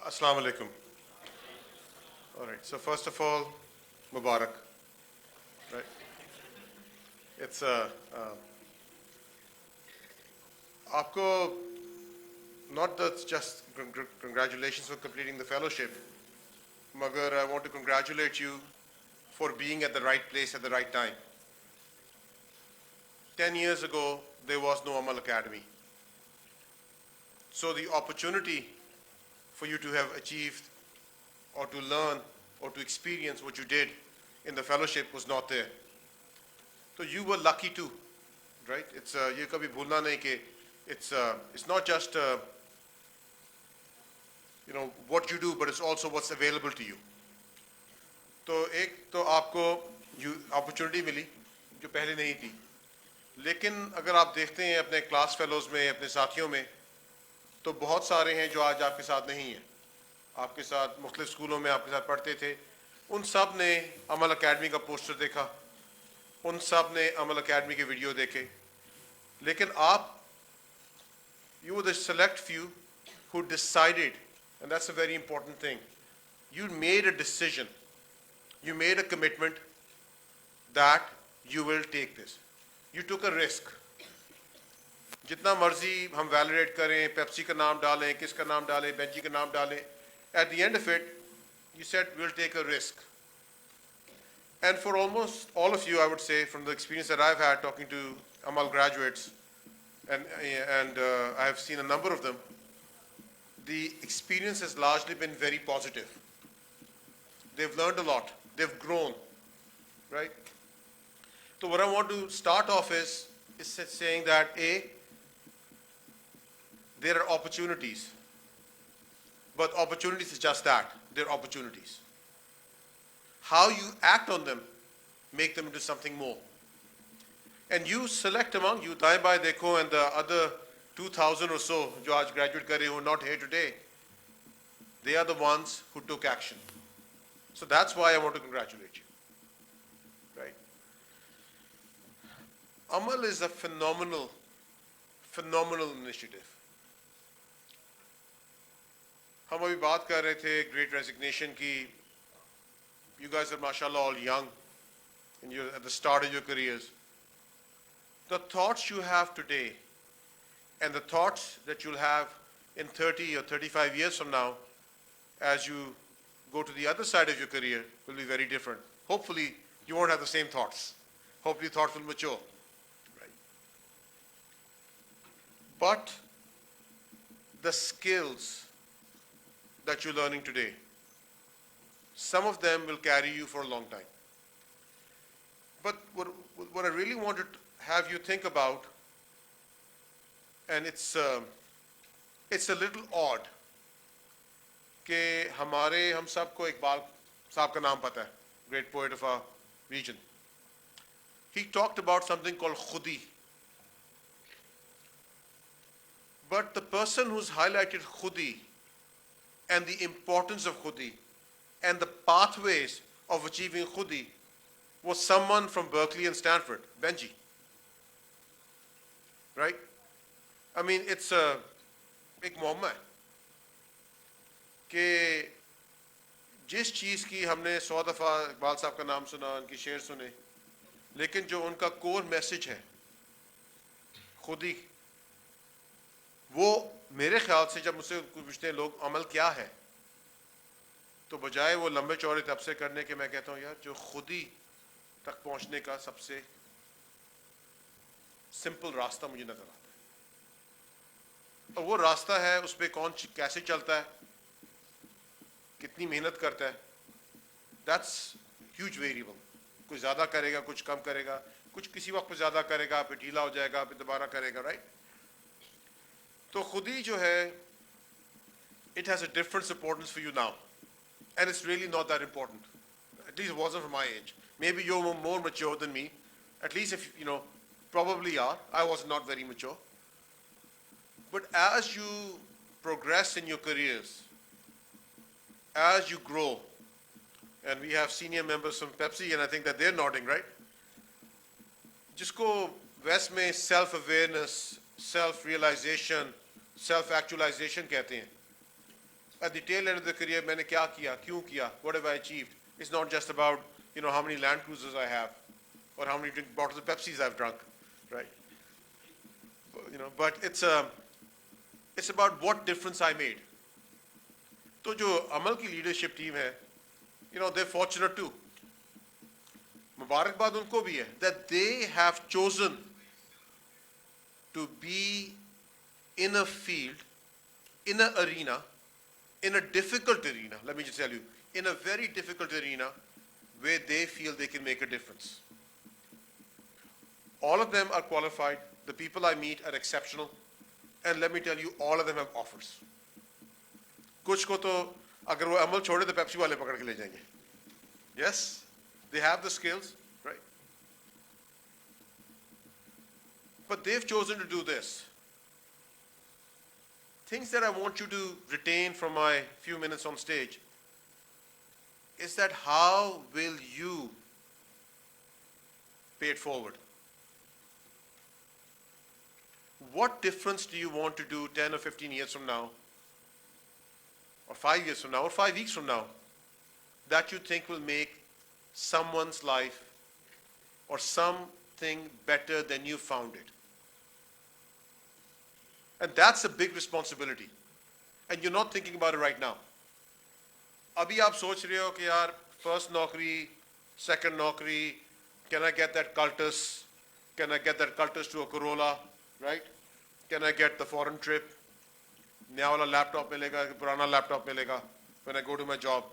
Assalamu alaikum. All right. So first of all, Mubarak. Right. It's आपको not just congratulations for completing the fellowship, magar I want to congratulate you for being at the right place at the right time. 10 years ago, there was no Amal Academy. So the opportunity for you to have achieved or to learn or to experience what you did in the fellowship was not there. So you were lucky too, right? It's ये कभी भूलना नहीं कि it's not just what you do, but it's also what's available to you. तो एक तो आपको opportunity मिली जो पहले नहीं थी, लेकिन अगर आप देखते हैं अपने क्लास फेलोज में, अपने साथियों में, तो बहुत सारे हैं जो आज आपके साथ नहीं हैं, आपके साथ मुख्तलिफ स्कूलों में आपके साथ पढ़ते थे, उन सब ने अमल अकेडमी का पोस्टर देखा, उन सब ने अमल अकेडमी के वीडियो देखे, लेकिन आप you were the select few who decided, and that's a very important thing, you made a decision, you made a commitment that you will take this. You took a risk. जितना मर्जी हम validate करें, Pepsi का नाम डालें, किसका नाम डालें, बेंजी का नाम डालें, at the end of it, you said we'll take a risk. And for almost all of you, I would say, from the experience that I've had talking to Amal graduates, and I have seen a number of them, the experience has largely been very positive. They've learned a lot. They've grown, right? So what I want to start off is saying that there are opportunities, but opportunities is just that, they're opportunities. How you act on them make them into something more. And you select among you, दाएं बाएं देखो, and the other 2,000 or so जो आज graduate कर रहे हो, not here today, they are the ones who took action. So that's why I want to congratulate you, right? Amal is a phenomenal initiative. हम अभी बात कर रहे थे great resignation की. You guys are mashallah all young and you're at the start of your careers. The thoughts you have today and the thoughts that you'll have in 30 or 35 years from now as you go to the other side of your career will be very different. Hopefully you won't have the same thoughts. Hopefully thoughts will mature. Right? But the skills that you're learning today, some of them will carry you for a long time. But what I really wanted to have you think about, and it's a little odd कि हम सबको इकबाल साहब का नाम पता है, great poet of our region. He talked about something called khudi. But the person who's highlighted khudi and the importance of khudi and the pathways of achieving khudi was someone from Berkeley and Stanford, Benji. Right? I mean, it's a एक मोहम्मा है कि जिस चीज़ की हमने 100 दफ़ा इकबाल साहब का नाम सुना, उनकी शेर सुने, लेकिन जो उनका कोर मैसेज है खुदी, वो मेरे ख्याल से जब मुझसे पूछते हैं लोग अमल क्या है, तो बजाय वो लंबे चौड़े तबसे करने के मैं कहता हूँ यार जो खुदी तक पहुँचने का सबसे सिंपल रास्ता मुझे नजर आता है, और वो रास्ता है उस पर कौन कैसे चलता है, कितनी मेहनत करता है, that's huge variable. कुछ ज़्यादा करेगा, कुछ कम करेगा, कुछ किसी वक्त पे ज़्यादा करेगा, फिर ढीला हो जाएगा, फिर दोबारा करेगा, right? तो खुदी जो है, it has a different importance for you now, and it's really not that important. At least it wasn't for my age. Maybe you're more mature than me. At least if probably are. I was not very mature. But as you progress in your careers, as you grow, and we have senior members from Pepsi, and I think that they're nodding, right? जिसको West में self-awareness, self-realization, self-actualization कहते हैं. at the tail end of the career, मैंने क्या किया, क्यों किया, what have I achieved? It's not just about, how many Land Cruisers I have, or how many bottles of Pepsis I've drunk, right? But it's about what difference I made. तो जो अमल की leadership team है, they're fortunate too. मुबारकबाद उनको भी है that they have chosen to be in a field, in an arena, in a difficult arena, let me just tell you, in a very difficult arena where they feel they can make a difference. All of them are qualified. The people I meet are exceptional. And let me tell you, all of them have offers. कुछ को तो अगर वो अमल छोड़े तो Pepsi वाले पकड़ के ले जाएंगे. Yes, they have the skills, right? But they've chosen to do this. Things that I want you to retain from my few minutes on stage is that how will you pay it forward? What difference do you want to do 10 or 15 years from now, or 5 years from now, or 5 weeks from now, that you think will make someone's life or something better than you found it? And that's a big responsibility. And you're not thinking about it right now. अभी आप सोच रहे हो कि यार first नौकरी, second नौकरी, can I get that cultus? Can I get that cultus to a Corolla, right? Can I get the foreign trip? नया वाला laptop मिलेगा कि पुराना laptop मिलेगा when I go to my job?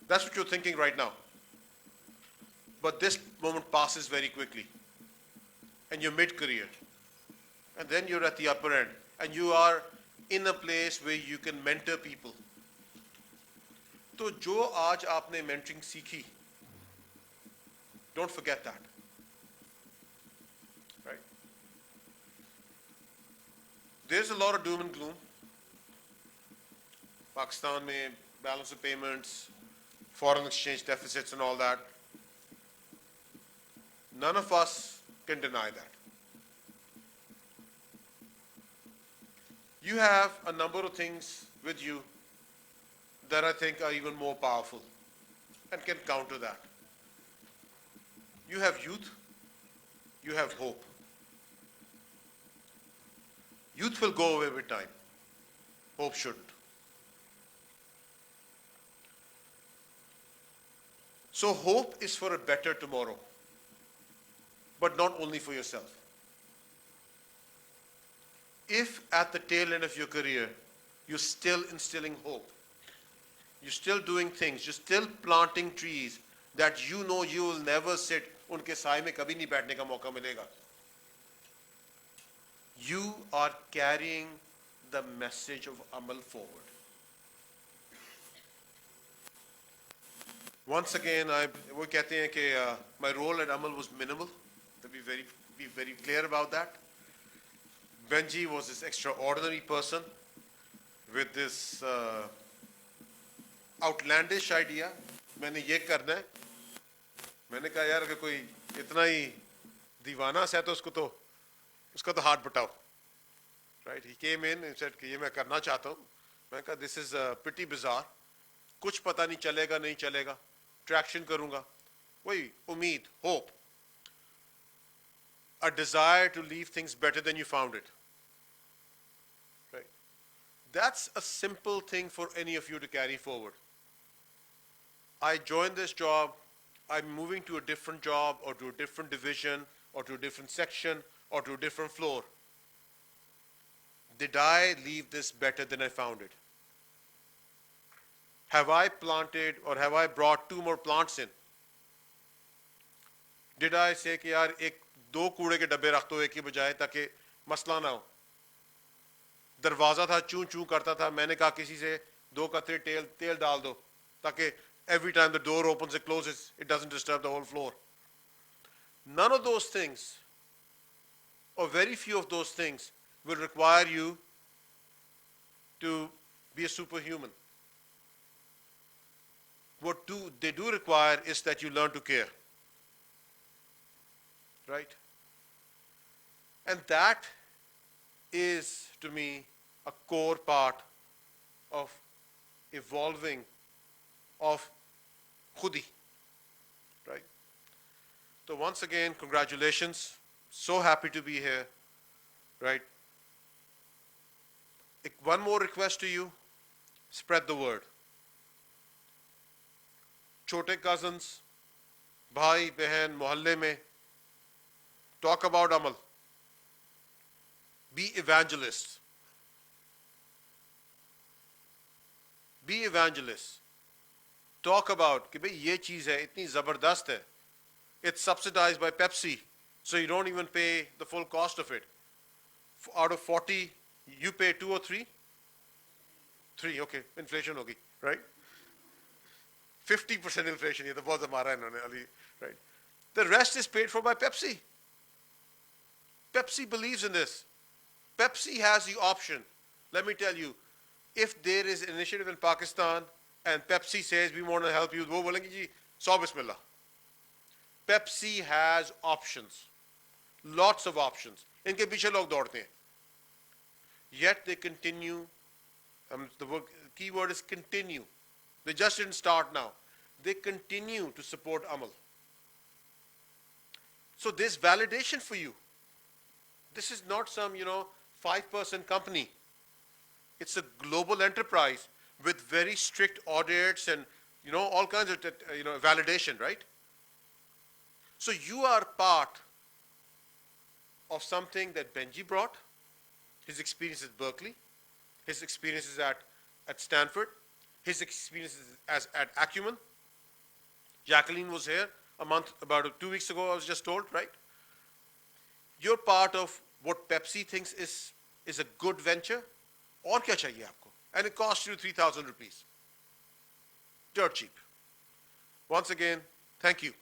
That's what you're thinking right now. But this moment passes very quickly. And you're mid-career. And then you're at the upper end. And you are in a place where you can mentor people. तो जो आज आपने mentoring सीखी, don't forget that. Right? There's a lot of doom and gloom. Pakistan में balance of payments, foreign exchange deficits and all that. None of us can deny that. You have a number of things with you that I think are even more powerful and can counter that. You have youth, you have hope. Youth will go away with time. Hope shouldn't. So hope is for a better tomorrow, but not only for yourself. If at the tail end of your career, you're still instilling hope, you're still doing things, you're still planting trees that you know you will never sit, उनके साए में कभी नहीं बैठने का मौका मिलेगा. You are carrying the message of Amal forward. Once again, वो कहते हैं कि my role at Amal was minimal. To be very clear about that. Benji was this extraordinary person with this outlandish idea. मैंने ये करना है. मैंने कहा यार अगर कोई इतना ही दीवाना है तो उसका तो हाथ बटाओ. Right? He came in and said कि ये मैं करना चाहता हूँ. मैंने कहा this is pretty bizarre. कुछ पता नहीं चलेगा नहीं चलेगा. Traction करूँगा. वही उम्मीद, hope. A desire to leave things better than you found it. Right? That's a simple thing for any of you to carry forward. I joined this job, I'm moving to a different job or to a different division or to a different section or to a different floor. Did I leave this better than I found it? Have I planted or have I brought 2 more plants in? Did I say कि यार दो कूड़े के डब्बे रख दो एक की बजाय ताकि मसला ना हो. दरवाजा था चूं चूं करता था. मैंने कहा किसी से 2 कतरे तेल डाल दो ताकि every time the door opens and closes it doesn't disturb the whole floor. None of those things, or very few of those things, will require you to be a superhuman. What they do require is that you learn to care. Right? And that is, to me, a core part of evolving of khudi, right? So once again, congratulations. So happy to be here, right? One more request to you, spread the word. Chote cousins, bhai, behan, mohalle mein, talk about Amal. Be evangelists. Be evangelists. Talk about कि भाई ये चीज़ है इतनी ज़बरदस्त है. It's subsidized by Pepsi, so you don't even pay the full cost of it. Out of 40, you pay 2 or 3? 3, okay. Inflation होगी, right? 50% inflation, ये तो बहुत हमारा है इन्होंने Ali, right? The rest is paid for by Pepsi. Pepsi believes in this. Pepsi has the option. Let me tell you, if there is an initiative in Pakistan and Pepsi says we want to help you, वो बोलेंगे जी 100 bismillah. Pepsi has options, lots of options. इनके पीछे लोग दौड़ते हैं. Yet they continue. The key word is continue. They just didn't start now. They continue to support Amal. So there's validation for you. This is not some, 5-person company. It's a global enterprise with very strict audits and, all kinds of, validation, right? So you are part of something that Benji brought, his experience at Berkeley, his experiences at Stanford, his experiences at Acumen. Jacqueline was here about 2 weeks ago, I was just told, right? You're part of what Pepsi thinks is a good venture. और क्या चाहिए आपको? And it costs you 3,000 rupees. Dirt cheap. Once again, thank you.